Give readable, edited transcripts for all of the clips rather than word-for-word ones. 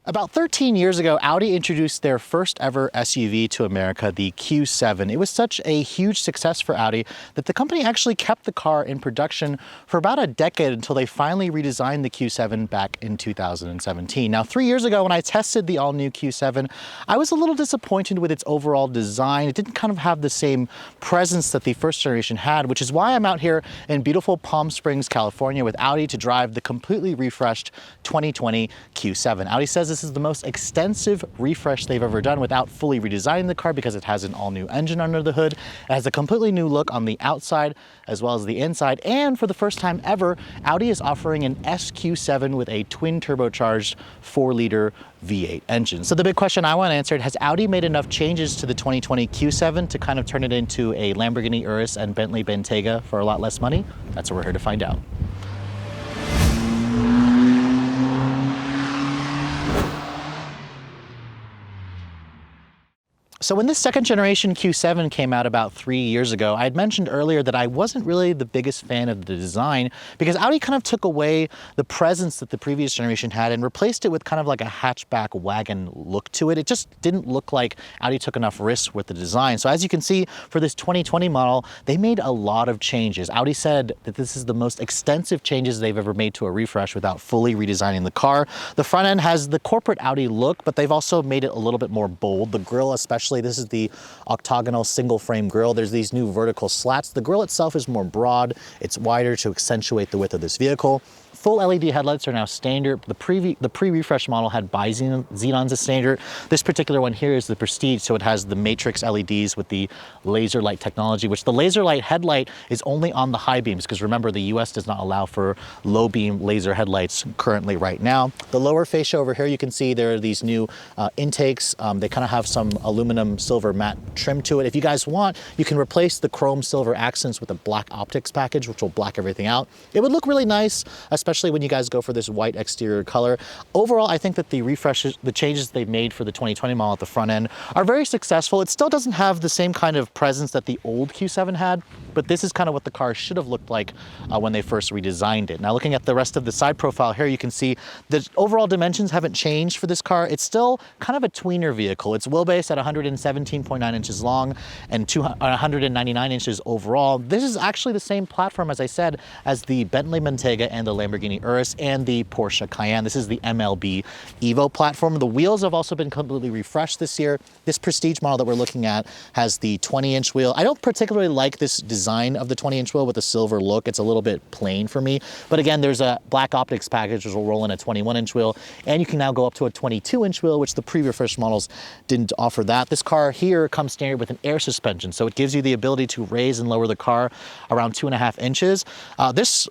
About 13 years ago, Audi introduced their first ever SUV to America, the Q7. It was such a huge success for Audi that the company actually kept the car in production for about a decade until they finally redesigned the Q7 back in 2017. Now, 3 years ago when I tested the all-new Q7, I was a little disappointed with its overall design. It didn't kind of have the same presence that the first generation had, which is why I'm out here in beautiful Palm Springs, California with Audi to drive the completely refreshed 2020 Q7. Audi says this is the most extensive refresh they've ever done without fully redesigning the car because it has an all-new engine under the hood. It has a completely new look on the outside as well as the inside, and for the first time ever, Audi is offering an SQ7 with a twin turbocharged 4-liter V8 engine. So the big question I want to answer, has Audi made enough changes to the 2020 Q7 to kind of turn it into a Lamborghini Urus and Bentley Bentayga for a lot less money? That's what we're here to find out. So when this second generation Q7 came out about 3 years ago, I had mentioned earlier that I wasn't really the biggest fan of the design because Audi kind of took away the presence that the previous generation had and replaced it with kind of like a hatchback wagon look to it. It just didn't look like Audi took enough risks with the design. So as you can see, for this 2020 model, they made a lot of changes. Audi said that this is the most extensive changes they've ever made to a refresh without fully redesigning the car. The front end has the corporate Audi look, but they've also made it a little bit more bold. The grille especially, this is the octagonal single frame grille. There's these new vertical slats. The grille itself is more broad. It's wider to accentuate the width of this vehicle. Full LED headlights are now standard. The pre-refresh model had bi-xenons as standard. This particular one here is the Prestige, so it has the matrix LEDs with the laser light technology, which the laser light headlight is only on the high beams, because remember, the US does not allow for low beam laser headlights currently right now. The lower fascia over here, you can see there are these new intakes. They kind of have some aluminum silver matte trim to it. If you guys want, you can replace the chrome silver accents with a black optics package, which will black everything out. It would look really nice, especially when you guys go for this white exterior color. Overall, I think that the refreshes, the changes they've made for the 2020 model at the front end are very successful. It still doesn't have the same kind of presence that the old Q7 had, but this is kind of what the car should have looked like when they first redesigned it. Now, looking at the rest of the side profile here, you can see the overall dimensions haven't changed for this car. It's still kind of a tweener vehicle. It's wheelbase at 117.9 inches long and 199 inches overall. This is actually the same platform, as I said, as the Bentley Bentayga and the Lamborghini Urus and the Porsche Cayenne. This is the MLB Evo platform. The wheels have also been completely refreshed this year. This Prestige model that we're looking at has the 20-inch wheel. I don't particularly like this design of the 20-inch wheel with a silver look. It's a little bit plain for me. But again, there's a black optics package which will roll in a 21-inch wheel, and you can now go up to a 22-inch wheel, which the pre-refreshed models didn't offer that. This car here comes standard with an air suspension, so it gives you the ability to raise and lower the car around 2.5 inches.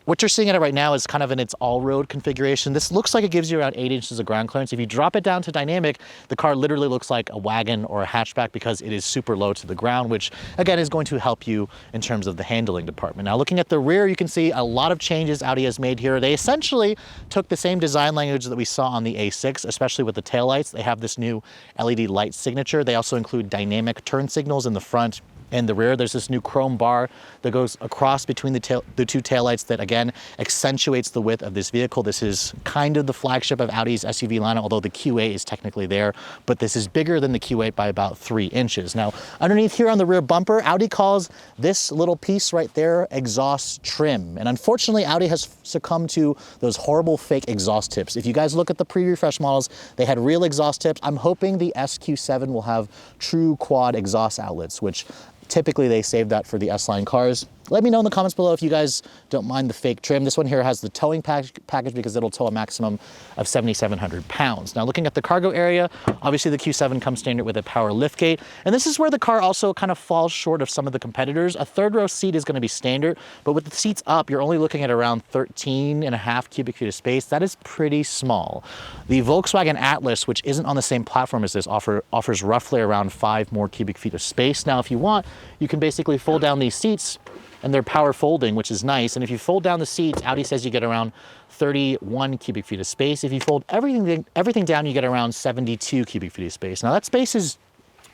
What you're seeing in it right now is kind of in its all-road configuration. This looks like it gives you around 8 inches of ground clearance. If you drop it down to dynamic, the car literally looks like a wagon or a hatchback because it is super low to the ground, which again is going to help you in terms of the handling department. Now, looking at the rear, you can see a lot of changes Audi has made here. They essentially took the same design language that we saw on the A6, especially with the taillights. They have this new LED light signature. They also include dynamic turn signals in the front and the rear. There's this new chrome bar that goes across between the two taillights that again accentuates the width of this vehicle. This is kind of the flagship of Audi's SUV lineup, although the Q8 is technically there, but this is bigger than the Q8 by about 3 inches. Now, underneath here on the rear bumper, Audi calls this little piece right there exhaust trim. And unfortunately, Audi has succumbed to those horrible fake exhaust tips. If you guys look at the pre-refresh models, they had real exhaust tips. I'm hoping the SQ7 will have true quad exhaust outlets, which typically they save that for the S-Line cars. Let me know in the comments below if you guys don't mind the fake trim. This one here has the towing package because it'll tow a maximum of 7,700 pounds. Now, looking at the cargo area, obviously the Q7 comes standard with a power liftgate. And this is where the car also kind of falls short of some of the competitors. A third row seat is going to be standard, but with the seats up, you're only looking at around 13.5 cubic feet of space. That is pretty small. The Volkswagen Atlas, which isn't on the same platform as this, offers roughly around 5 more cubic feet of space. Now, if you want, you can basically fold down these seats, and they're power folding, which is nice. And if you fold down the seats, Audi says you get around 31 cubic feet of space. If you fold everything down, you get around 72 cubic feet of space. Now, that space is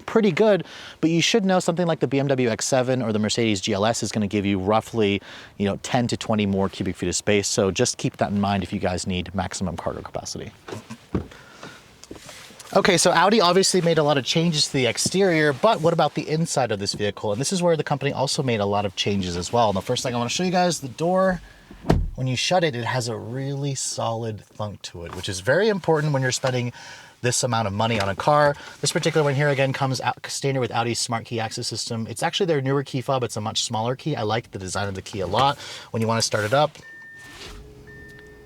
pretty good, but you should know something like the BMW X7 or the Mercedes GLS is going to give you roughly, 10 to 20 more cubic feet of space. So just keep that in mind if you guys need maximum cargo capacity. Okay, so Audi obviously made a lot of changes to the exterior, but what about the inside of this vehicle? And this is where the company also made a lot of changes as well. And the first thing I want to show you guys, the door, when you shut it, it has a really solid thunk to it, which is very important when you're spending this amount of money on a car. This particular one here, again, comes out standard with Audi's smart key access system. It's actually their newer key fob. It's a much smaller key. I like the design of the key a lot. When you want to start it up,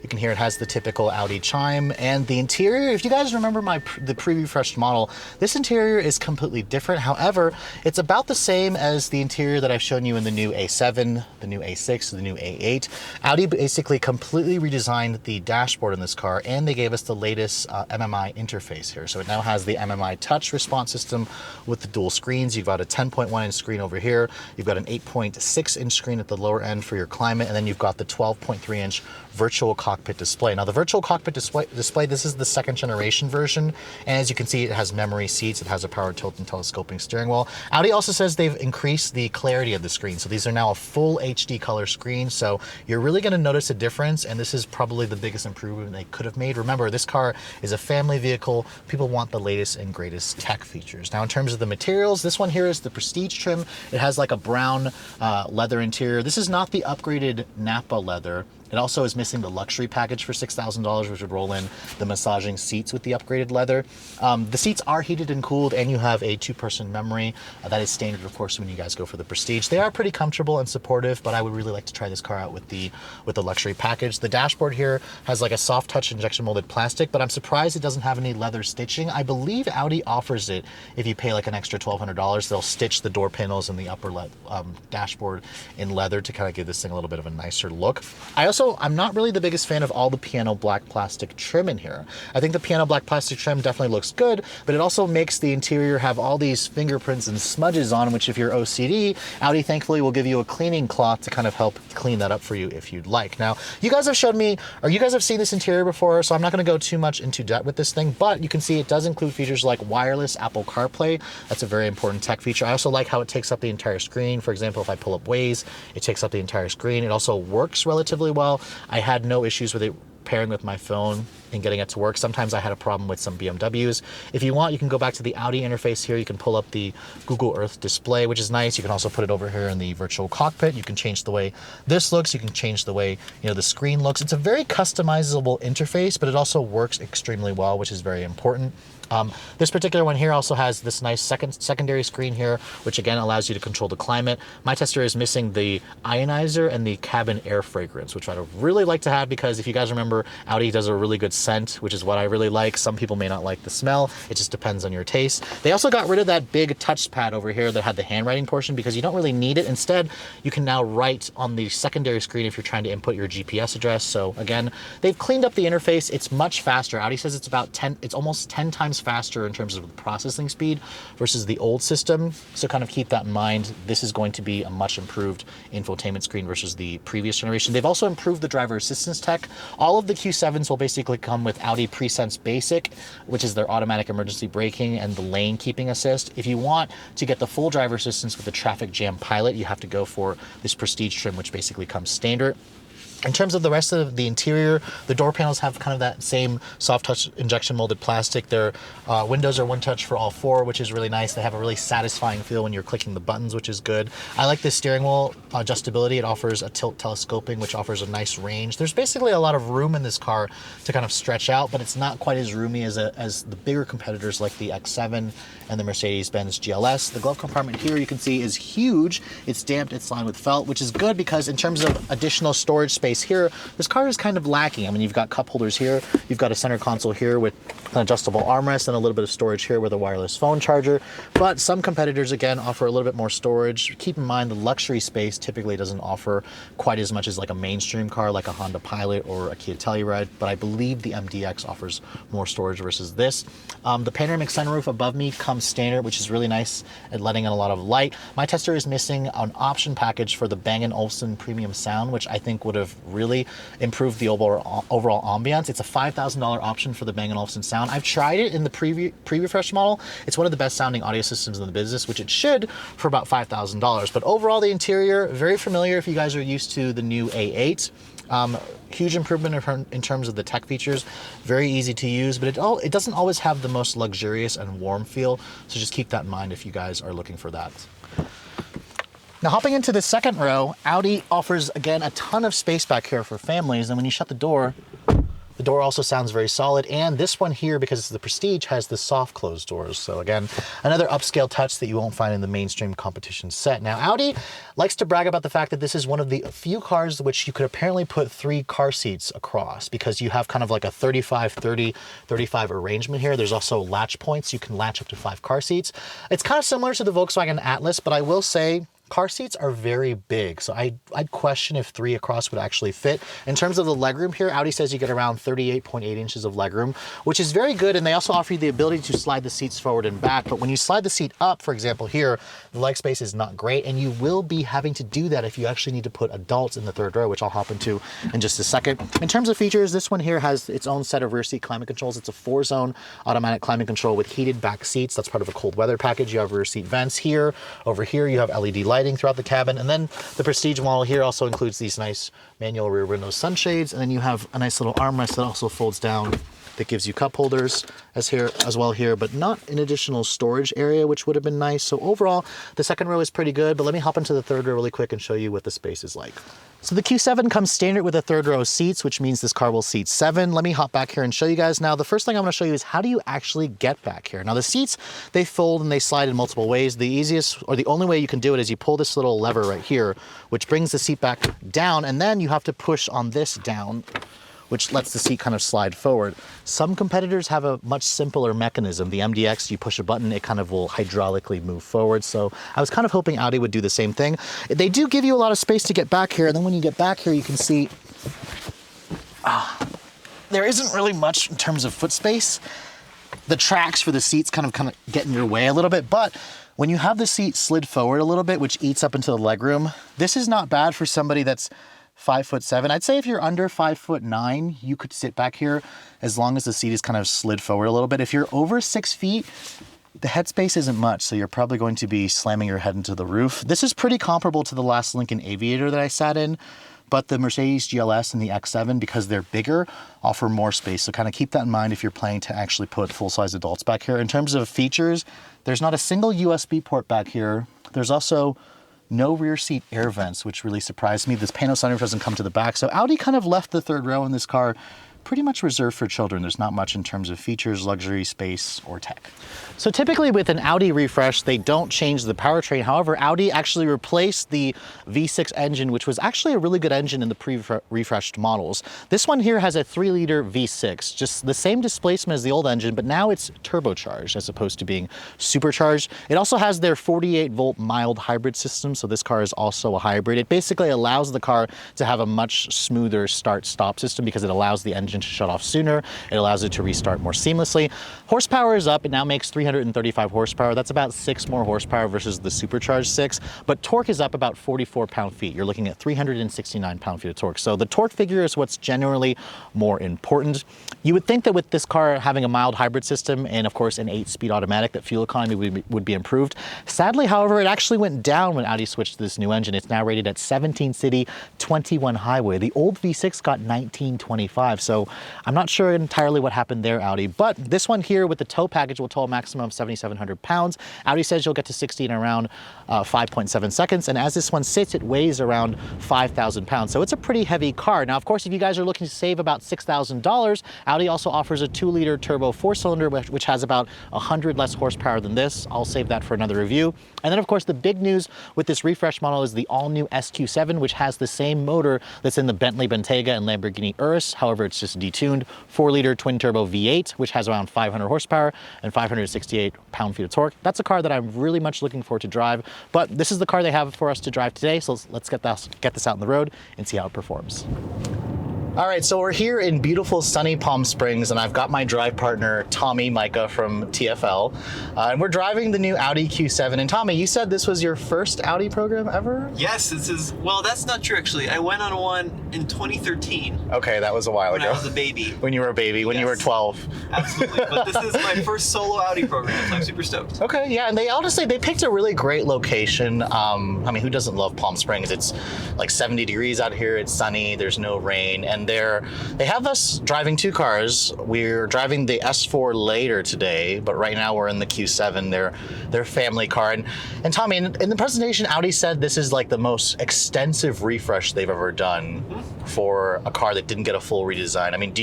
you can hear it has the typical Audi chime, and the interior, if you guys remember the pre-refreshed model, this interior is completely different. However, it's about the same as the interior that I've shown you in the new A7, the new A6, the new A8. Audi basically completely redesigned the dashboard in this car, and they gave us the latest MMI interface here. So it now has the MMI touch response system with the dual screens. You've got a 10.1-inch screen over here. You've got an 8.6-inch screen at the lower end for your climate, and then you've got the 12.3-inch virtual cockpit display. Now the virtual cockpit display, this is the second generation version, and as you can see, it has memory seats, it has a power tilt and telescoping steering wheel. Audi also says they've increased the clarity of the screen, so these are now a full HD color screen, so you're really going to notice a difference, and this is probably the biggest improvement they could have made. Remember, this car is a family vehicle. People want the latest and greatest tech features. Now in terms of the materials, this one here is the Prestige trim. It has like a brown leather interior. This is not the upgraded Napa leather. It also is missing the luxury package for $6,000, which would roll in the massaging seats with the upgraded leather. The seats are heated and cooled, and you have a 2-person memory. That is standard, of course, when you guys go for the Prestige. They are pretty comfortable and supportive, but I would really like to try this car out with the luxury package. The dashboard here has like a soft touch injection molded plastic, but I'm surprised it doesn't have any leather stitching. I believe Audi offers it if you pay like an extra $1,200. They'll stitch the door panels and the upper dashboard in leather to kind of give this thing a little bit of a nicer look. I'm not really the biggest fan of all the piano black plastic trim in here. I think the piano black plastic trim definitely looks good, but it also makes the interior have all these fingerprints and smudges on, which if you're OCD, Audi thankfully will give you a cleaning cloth to kind of help clean that up for you if you'd like. Now, you guys have showed me, or you guys have seen this interior before, so I'm not going to go too much into depth with this thing, but you can see it does include features like wireless Apple CarPlay. That's a very important tech feature. I also like how it takes up the entire screen. For example, if I pull up Waze, it takes up the entire screen. It also works relatively well. I had no issues with it pairing with my phone and getting it to work. Sometimes I had a problem with some BMWs. If you want, you can go back to the Audi interface here. You can pull up the Google Earth display, which is nice. You can also put it over here in the virtual cockpit. You can change the way this looks. You can change the way, the screen looks. It's a very customizable interface, but it also works extremely well, which is very important. This particular one here also has this nice secondary screen here, which again allows you to control the climate. My tester is missing the ionizer and the cabin air fragrance, which I'd really like to have, because if you guys remember, Audi does a really good scent, which is what I really like. Some people may not like the smell. It just depends on your taste. They also got rid of that big touchpad over here that had the handwriting portion, because you don't really need it. Instead, you can now write on the secondary screen if you're trying to input your GPS address. So again, they've cleaned up the interface. It's much faster. Audi says it's almost 10 times faster in terms of the processing speed versus the old system. So kind of keep that in mind. This is going to be a much improved infotainment screen versus the previous generation. They've also improved the driver assistance tech. All of the Q7s will basically come with Audi Presense Basic, which is their automatic emergency braking and the lane keeping assist. If you want to get the full driver assistance with the traffic jam pilot, you have to go for this Prestige trim, which basically comes standard. In terms of the rest of the interior, the door panels have kind of that same soft touch injection molded plastic. Their windows are one touch for all four, which is really nice. They have a really satisfying feel when you're clicking the buttons, which is good. I like this steering wheel adjustability. It offers a tilt telescoping, which offers a nice range. There's basically a lot of room in this car to kind of stretch out, but it's not quite as roomy as the bigger competitors like the X7 and the Mercedes-Benz GLS. The glove compartment here you can see is huge. It's damped, it's lined with felt, which is good because in terms of additional storage space here, this car is kind of lacking. I mean, you've got cup holders here, you've got a center console here with an adjustable armrest and a little bit of storage here with a wireless phone charger, but some competitors again offer a little bit more storage. Keep in mind the luxury space typically doesn't offer quite as much as like a mainstream car like a Honda Pilot or a Kia Telluride, but I believe the MDX offers more storage versus this. The panoramic sunroof above me comes standard, which is really nice at letting in a lot of light. My tester is missing an option package for the Bang & Olufsen premium sound, which I think would have really improved the overall ambiance. It's a $5,000 option for the Bang & Olufsen sound. I've tried it in the pre-refresh model. It's one of the best sounding audio systems in the business, which it should for about $5,000. But overall, the interior, very familiar if you guys are used to the new A8. Huge improvement in terms of the tech features. Very easy to use, but it doesn't always have the most luxurious and warm feel. So just keep that in mind if you guys are looking for that. Now hopping into the second row, Audi offers, again, a ton of space back here for families. And when you shut the door also sounds very solid. And this one here, because it's the Prestige, has the soft closed doors. So again, another upscale touch that you won't find in the mainstream competition set. Now Audi likes to brag about the fact that this is one of the few cars which you could apparently put 3 car seats across, because you have kind of like a 35-30-35 arrangement here. There's also latch points. You can latch up to 5 car seats. It's kind of similar to the Volkswagen Atlas, but I will say, car seats are very big, so I'd question if 3 across would actually fit. In terms of the legroom here, Audi says you get around 38.8 inches of legroom, which is very good, and they also offer you the ability to slide the seats forward and back. But when you slide the seat up, for example here, the leg space is not great, and you will be having to do that if you actually need to put adults in the third row, which I'll hop into in just a second. In terms of features, this one here has its own set of rear seat climate controls. It's a 4-zone automatic climate control with heated back seats. That's part of a cold weather package. You have rear seat vents here. Over here, you have LED lighting throughout the cabin, and then the Prestige model here also includes these nice manual rear window sunshades, and then you have a nice little armrest that also folds down that gives you cup holders as well here, but not an additional storage area, which would have been nice. So overall, the second row is pretty good, but let me hop into the third row really quick and show you what the space is like. So the Q7 comes standard with a third row seats, which means this car will seat 7. Let me hop back here and show you guys now. The first thing I'm going to show you is how do you actually get back here. Now the seats, they fold and they slide in multiple ways. The easiest, or the only way you can do it, is you pull this little lever right here, which brings the seat back down, and then you have to push on this down, which lets the seat kind of slide forward. Some competitors have a much simpler mechanism. The MDX, you push a button, it kind of will hydraulically move forward. So I was kind of hoping Audi would do the same thing. They do give you a lot of space to get back here, and then when you get back here, you can see there isn't really much in terms of foot space. The tracks for the seats kind of get in your way a little bit, but when you have the seat slid forward a little bit, which eats up into the legroom, this is not bad for somebody that's 5'7". I'd say if you're under 5'9", you could sit back here as long as the seat is kind of slid forward a little bit. If you're over 6 feet, the headspace isn't much, so you're probably going to be slamming your head into the roof. This is pretty comparable to the last Lincoln Aviator that I sat in, but the Mercedes GLS and the X7, because they're bigger, offer more space. So kind of keep that in mind if you're planning to actually put full-size adults back here. In terms of features, there's not a single USB port back here. There's also no rear seat air vents, which really surprised me. This pano sunroof doesn't come to the back. So Audi kind of left the third row in this car pretty much reserved for children. There's not much in terms of features, luxury, space, or tech. So typically with an Audi refresh, they don't change the powertrain. However, Audi actually replaced the V6 engine, which was actually a really good engine in the pre-refreshed models. This one here has a 3-liter V6, just the same displacement as the old engine, but now it's turbocharged as opposed to being supercharged. It also has their 48-volt mild hybrid system, so this car is also a hybrid. It basically allows the car to have a much smoother start-stop system because it allows the engine to shut off sooner. It allows it to restart more seamlessly. Horsepower is up. It now makes 335 horsepower. That's about 6 more horsepower versus the supercharged 6, but torque is up about 44 pound-feet. You're looking at 369 pound-feet of torque. So the torque figure is what's generally more important. You would think that with this car having a mild hybrid system and of course an 8-speed automatic, that fuel economy would be improved. Sadly, however, it actually went down when Audi switched to this new engine. It's now rated at 17 city, 21 highway. The old V6 got 1925, so I'm not sure entirely what happened there, Audi, but this one here with the tow package will tow a maximum of 7,700 pounds. Audi says you'll get to 60 in around 5.7 seconds, and as this one sits, it weighs around 5,000 pounds, so it's a pretty heavy car. Now, of course, if you guys are looking to save about $6,000, Audi also offers a 2-liter turbo 4-cylinder, which has about 100 less horsepower than this. I'll save that for another review. And then, of course, the big news with this refresh model is the all-new SQ7, which has the same motor that's in the Bentley Bentayga and Lamborghini Urus. However, it's just detuned. 4-liter twin-turbo V8, which has around 500 horsepower and 568 pound-feet of torque. That's a car that I'm really much looking forward to drive, but this is the car they have for us to drive today, so let's get this out on the road and see how it performs. All right, so we're here in beautiful sunny Palm Springs, and I've got my drive partner, Tommy Micah from TFL, and we're driving the new Audi Q7. And Tommy, you said this was your first Audi program ever? Yes, this is, well, that's not true, actually. I went on one in 2013. Okay, that was a while ago. When I was a baby. When you were a baby, when you were 12. Absolutely, but this is my first solo Audi program, so I'm super stoked. Okay, yeah, and they honestly, they picked a really great location. I mean, who doesn't love Palm Springs? It's like 70 degrees out here, it's sunny, there's no rain, and and they have us driving two cars. We're driving the S4 later today, but right now we're in the Q7, their family car. And Tommy, in the presentation, Audi said this is like the most extensive refresh they've ever done for a car that didn't get a full redesign. I mean,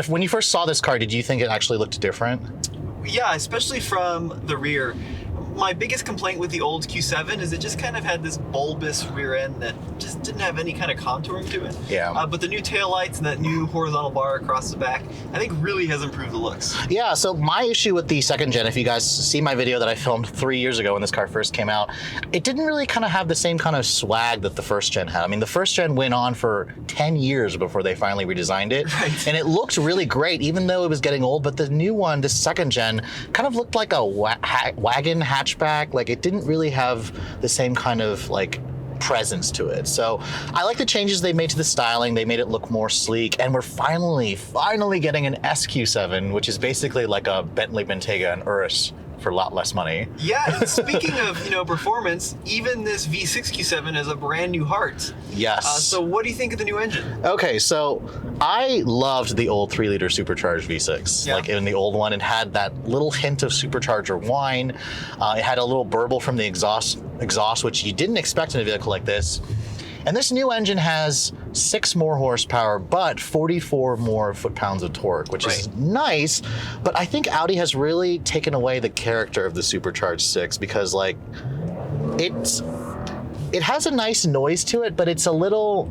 when you first saw this car, did you think it actually looked different? Yeah, especially from the rear. My biggest complaint with the old Q7 is it just kind of had this bulbous rear end that just didn't have any kind of contouring to it. Yeah. But the new taillights and that new horizontal bar across the back, I think really has improved the looks. Yeah, so my issue with the second gen, if you guys see my video that I filmed 3 years ago when this car first came out, it didn't really kind of have the same kind of swag that the first gen had. I mean, the first gen went on for 10 years before they finally redesigned it. Right. And it looked really great, even though it was getting old. But the new one, this second gen, kind of looked like a wagon hatchback. Like, it didn't really have the same kind of like presence to it. So I like the changes they made to the styling. They made it look more sleek, and we're finally getting an SQ7, which is basically like a Bentley Bentayga and Urus for a lot less money. Yeah, and speaking of, performance, even this V6 Q7 has a brand new heart. Yes. So what do you think of the new engine? Okay, so I loved the old 3-liter supercharged V6. Yeah. Like in the old one, it had that little hint of supercharger whine. It had a little burble from the exhaust, which you didn't expect in a vehicle like this. And this new engine has 6 more horsepower, but 44 more foot-pounds of torque, which is nice. But I think Audi has really taken away the character of the supercharged 6 because, like, it has a nice noise to it, but it's a little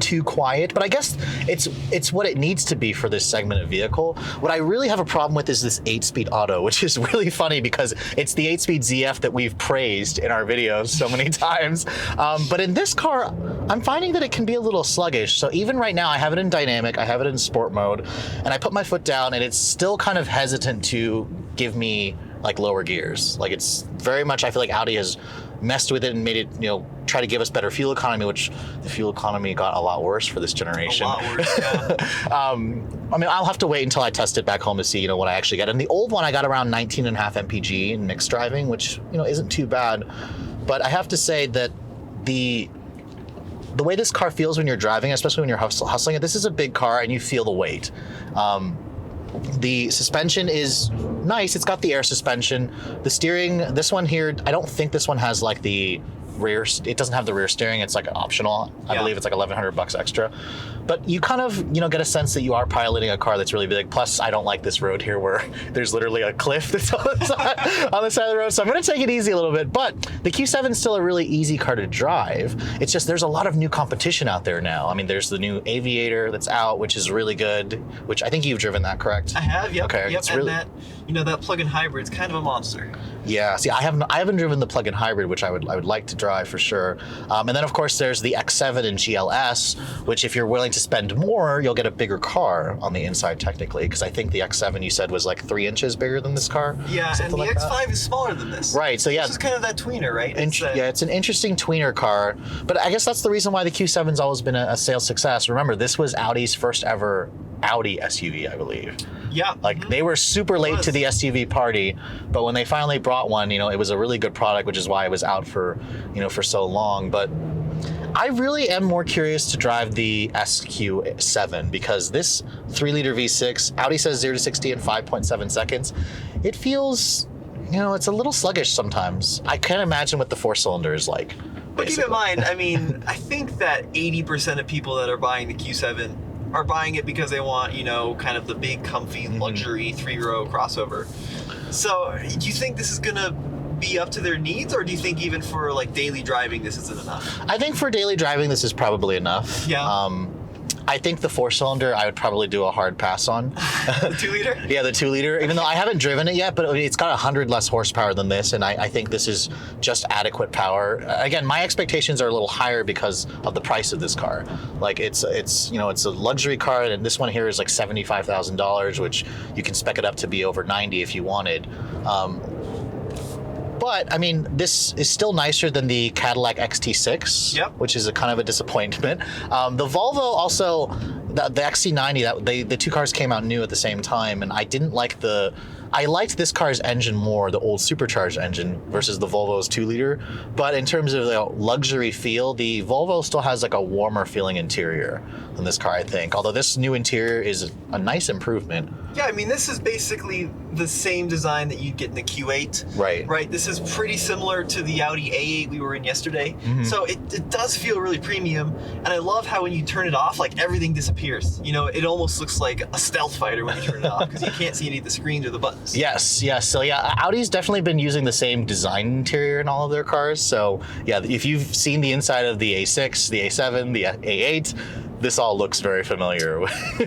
too quiet. But I guess it's what it needs to be for this segment of vehicle. What I really have a problem with is this 8-speed auto, which is really funny because it's the 8-speed ZF that we've praised in our videos so many times. But in this car, I'm finding that it can be a little sluggish. So even right now, I have it in dynamic, I have it in sport mode, and I put my foot down and it's still kind of hesitant to give me like lower gears. Like, it's very much, I feel like Audi has messed with it and made it, try to give us better fuel economy, which the fuel economy got a lot worse for this generation. A lot worse, yeah. I mean, I'll have to wait until I test it back home to see, what I actually get. And the old one, I got around 19.5 mpg in mixed driving, which, isn't too bad. But I have to say that the way this car feels when you're driving, especially when you're hustling it, this is a big car and you feel the weight. The suspension is nice. It's got the air suspension. The steering, this one here, I don't think this one has like the rear, it doesn't have the rear steering. It's like optional. I believe it's like $1,100 extra. But you kind of, get a sense that you are piloting a car that's really big. Plus, I don't like this road here where there's literally a cliff that's on the side of the road. So I'm going to take it easy a little bit. But the Q7 is still a really easy car to drive. It's just there's a lot of new competition out there now. I mean, there's the new Aviator that's out, which is really good, which I think you've driven that, correct? I have, yep. Okay, yep. it's And really... that, that plug-in hybrid's kind of a monster. Yeah, see, I haven't driven the plug-in hybrid, which I would like to drive for sure. And then of course there's the X7 and GLS, which if you're willing to spend more, you'll get a bigger car on the inside technically, because I think the X7 you said was like 3 inches bigger than this car. Yeah, and the like X5 is smaller than this. Right, so yeah. This is kind of that tweener, right? Yeah, it's an interesting tweener car, but I guess that's the reason why the Q7's always been a sales success. Remember, this was Audi's first ever Audi SUV, I believe. Yeah. Like, they were super late to the SUV party, but when they finally brought one, it was a really good product, which is why it was out for, for so long. But I really am more curious to drive the SQ7 because this 3-liter V6, Audi says 0 to 60 in 5.7 seconds. It feels, it's a little sluggish sometimes. I can't imagine what the 4-cylinder is like. But keep in mind, I mean, I think that 80% of people that are buying the Q7 are buying it because they want, kind of the big, comfy, luxury 3-row crossover. So, do you think this is going to be up to their needs, or do you think even for like daily driving this isn't enough? I think for daily driving this is probably enough. Yeah. I think the 4-cylinder I would probably do a hard pass on. The 2-liter? Yeah, the 2-liter. Even though I haven't driven it yet, but I mean, it's got 100 less horsepower than this, and I think this is just adequate power. Again, my expectations are a little higher because of the price of this car. Like, it's a luxury car, and this one here is like $75,000, which you can spec it up to be over 90 if you wanted. But I mean, this is still nicer than the Cadillac XT6, which is a kind of a disappointment. The Volvo also, the XC90, the two cars came out new at the same time, and I didn't like the I liked this car's engine more, the old supercharged engine versus the Volvo's 2-liter. But in terms of the luxury feel, the Volvo still has like a warmer feeling interior than this car, I think. Although this new interior is a nice improvement. Yeah, I mean, this is basically the same design that you'd get in the Q8. Right. Right. This is pretty similar to the Audi A8 we were in yesterday. So it does feel really premium. And I love how when you turn it off, like everything disappears. You know, it almost looks like a stealth fighter when you turn it off because you can't see any of the screens or the buttons. Yes. So yeah, Audi's definitely been using the same design interior in all of their cars. So yeah, if you've seen the inside of the A6, the A7, the A8, this all looks very familiar.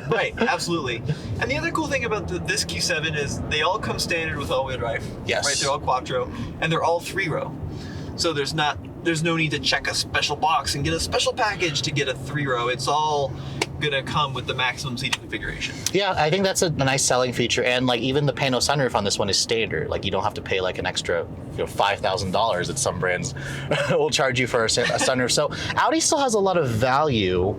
Right, absolutely. And the other cool thing about this Q7 is they all come standard with all-wheel drive. Yes. Right, they're all quattro, and they're all 3-row. So there's no need to check a special box and get a special package to get a 3-row. It's all gonna come with the maximum seating configuration. Yeah, I think that's a nice selling feature, and like even the pano sunroof on this one is standard. Like you don't have to pay like an extra, $5,000 that some brands will charge you for a sunroof. So Audi still has a lot of value.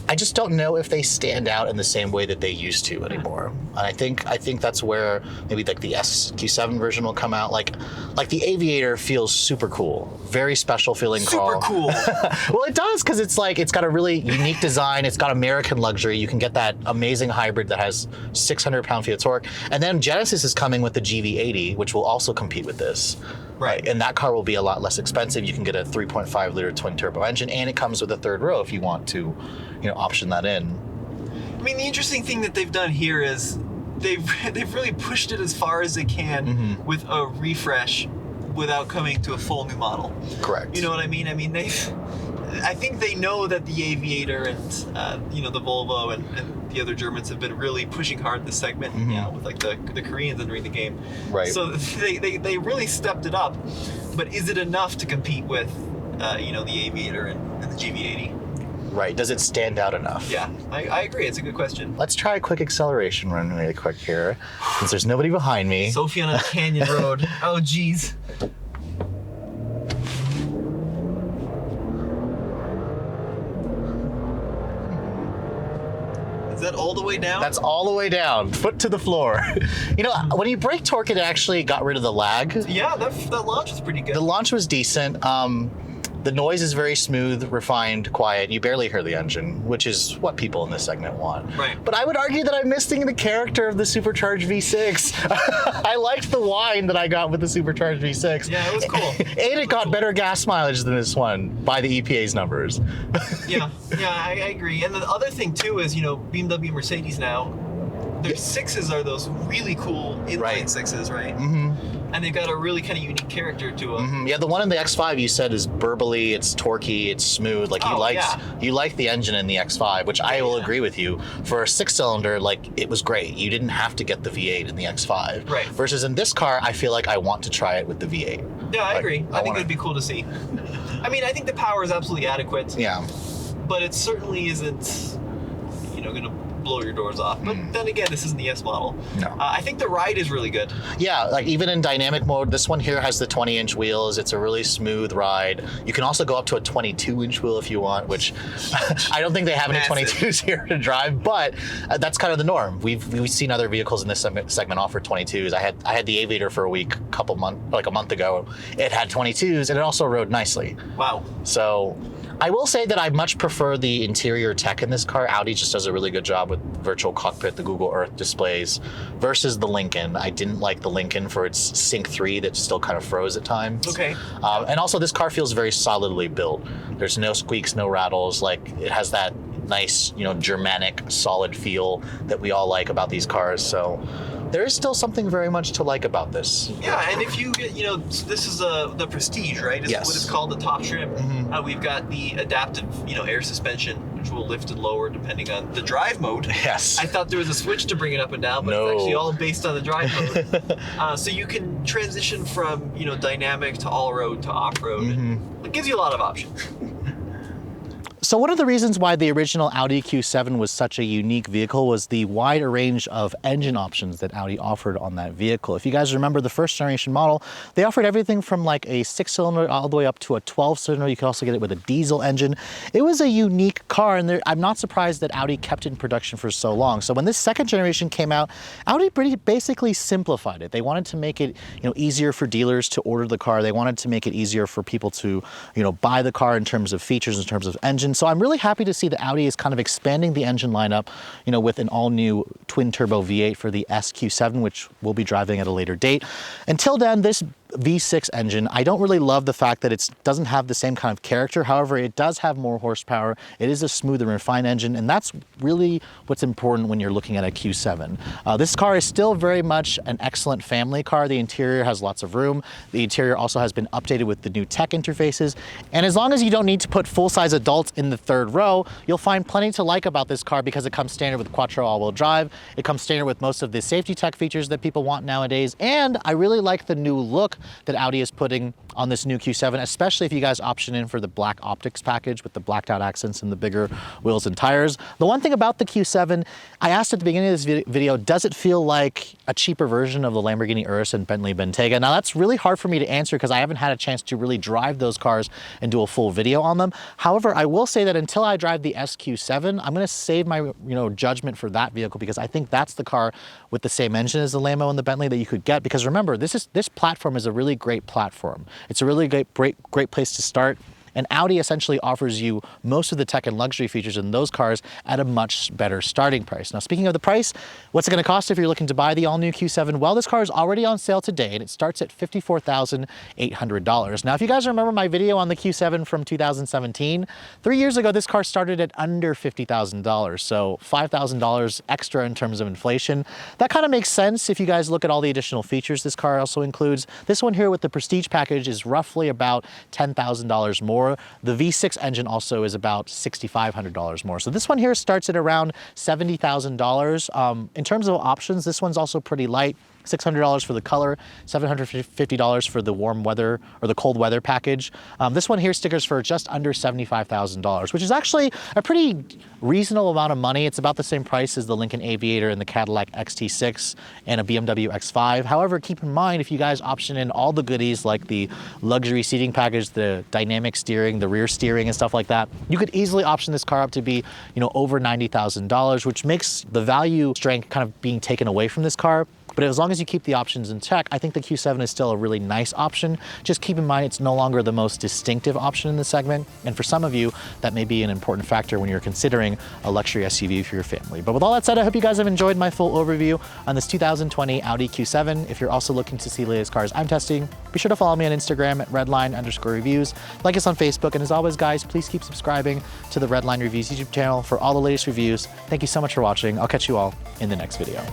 I just don't know if they stand out in the same way that they used to anymore. And I think that's where maybe like the Q7 version will come out. Like the Aviator feels super cool, very special feeling car. Super cool. Well, it does because it's got a really unique design. It's got American luxury. You can get that amazing hybrid that has 600 pound-feet of torque. And then Genesis is coming with the GV80, which will also compete with this. Right. And that car will be a lot less expensive. You can get a 3.5 liter twin turbo engine, and it comes with a 3rd row if you want to, option that in. I mean, the interesting thing that they've done here is they've really pushed it as far as they can with a refresh without coming to a full new model. Correct. You know what I mean? I mean, I think they know that the Aviator and the Volvo and the other Germans have been really pushing hard this segment, with like the Koreans entering the game. Right. So they really stepped it up, but is it enough to compete with the Aviator and the GV80? Right. Does it stand out enough? Yeah, I agree. It's a good question. Let's try a quick acceleration run really quick here, since there's nobody behind me. Sophie on a canyon road. Oh, geez. Is that all the way down? That's all the way down, foot to the floor. When you brake torque, it actually got rid of the lag. Yeah, that launch was pretty good. The launch was decent. The noise is very smooth, refined, quiet. You barely hear the engine, which is what people in this segment want. Right. But I would argue that I'm missing the character of the supercharged V6. I liked the whine that I got with the supercharged V6. Yeah, it was cool. And it got better gas mileage than this one by the EPA's numbers. Yeah, I agree. And the other thing too is, BMW and Mercedes now, their 6s are those really cool inline 6s, right? And they've got a really kind of unique character to them. Yeah, the one in the X5 you said is burbly, it's torquey, it's smooth. Like you liked the engine in the X5, which I will agree with you. For a 6-cylinder, it was great. You didn't have to get the V8 in the X5. Right. Versus in this car, I feel like I want to try it with the V8. Yeah, I agree. I think it'd be cool to see. I mean, I think the power is absolutely adequate. Yeah. But it certainly isn't, going to blow your doors off. But then again, this isn't the S model. No. I think the ride is really good. Yeah, even in dynamic mode, this one here has the 20-inch wheels. It's a really smooth ride. You can also go up to a 22-inch wheel if you want, which I don't think they have any 22s here to drive, but that's kind of the norm. We've seen other vehicles in this segment offer 22s. I had the Aviator for a week, a month ago. It had 22s, and it also rode nicely. Wow. So I will say that I much prefer the interior tech in this car. Audi just does a really good job with virtual cockpit, the Google Earth displays, versus the Lincoln. I didn't like the Lincoln for its Sync 3 that still kind of froze at times. Okay. And also this car feels very solidly built. There's no squeaks, no rattles. It has that nice, Germanic, solid feel that we all like about these cars. So there is still something very much to like about this. Yeah, and if you get, this is the Prestige, right? Is Yes. what it's called, the top trim. We've got the adaptive, air suspension, which will lift and lower depending on the drive mode. Yes. I thought there was a switch to bring it up and down, but No. it's actually all based on the drive mode. So you can transition from, dynamic to all-road to off-road. It gives you a lot of options. So one of the reasons why the original Audi Q7 was such a unique vehicle was the wide range of engine options that Audi offered on that vehicle. If you guys remember the first generation model, they offered everything from like a 6-cylinder all the way up to a 12-cylinder. You could also get it with a diesel engine. It was a unique car, and I'm not surprised that Audi kept it in production for so long. So when this second generation came out, Audi basically simplified it. They wanted to make it, easier for dealers to order the car. They wanted to make it easier for people to, buy the car in terms of features, in terms of engine. So I'm really happy to see that Audi is kind of expanding the engine lineup, with an all-new twin-turbo V8 for the SQ7, which we'll be driving at a later date. Until then, this V6 engine, I don't really love the fact that it doesn't have the same kind of character. However, it does have more horsepower. It is a smooth and refined engine, and that's really what's important when you're looking at a Q7. This car is still very much an excellent family car. The interior has lots of room. The interior also has been updated with the new tech interfaces. And as long as you don't need to put full-size adults in the third row, you'll find plenty to like about this car because it comes standard with quattro all-wheel drive. It comes standard with most of the safety tech features that people want nowadays. And I really like the new look that Audi is putting on this new Q7, especially if you guys option in for the black optics package with the blacked out accents and the bigger wheels and tires. The one thing about the Q7, I asked at the beginning of this video, does it feel like a cheaper version of the Lamborghini Urus and Bentley Bentayga? Now that's really hard for me to answer because I haven't had a chance to really drive those cars and do a full video on them. However, I will say that until I drive the SQ7, I'm gonna save my judgment for that vehicle because I think that's the car with the same engine as the Lambo and the Bentley that you could get. Because remember, this platform is a really great platform. It's a really great place to start. And Audi essentially offers you most of the tech and luxury features in those cars at a much better starting price. Now, speaking of the price, what's it going to cost if you're looking to buy the all-new Q7? Well, this car is already on sale today, and it starts at $54,800. Now, if you guys remember my video on the Q7 from 2017, 3 years ago, this car started at under $50,000, so $5,000 extra in terms of inflation. That kind of makes sense if you guys look at all the additional features this car also includes. This one here with the Prestige package is roughly about $10,000 more. The V6 engine also is about $6,500 more. So this one here starts at around $70,000. In terms of options, this one's also pretty light. $600 for the color, $750 for the warm weather or the cold weather package. This one here stickers for just under $75,000, which is actually a pretty reasonable amount of money. It's about the same price as the Lincoln Aviator and the Cadillac XT6 and a BMW X5. However, keep in mind, if you guys option in all the goodies like the luxury seating package, the dynamic steering, the rear steering and stuff like that, you could easily option this car up to be, over $90,000, which makes the value strength kind of being taken away from this car. But as long as you keep the options in check, I think the Q7 is still a really nice option. Just keep in mind it's no longer the most distinctive option in the segment. And for some of you, that may be an important factor when you're considering a luxury SUV for your family. But with all that said, I hope you guys have enjoyed my full overview on this 2020 Audi Q7. If you're also looking to see the latest cars I'm testing, be sure to follow me on Instagram at redline_reviews. Like us on Facebook. And as always, guys, please keep subscribing to the Redline Reviews YouTube channel for all the latest reviews. Thank you so much for watching. I'll catch you all in the next video.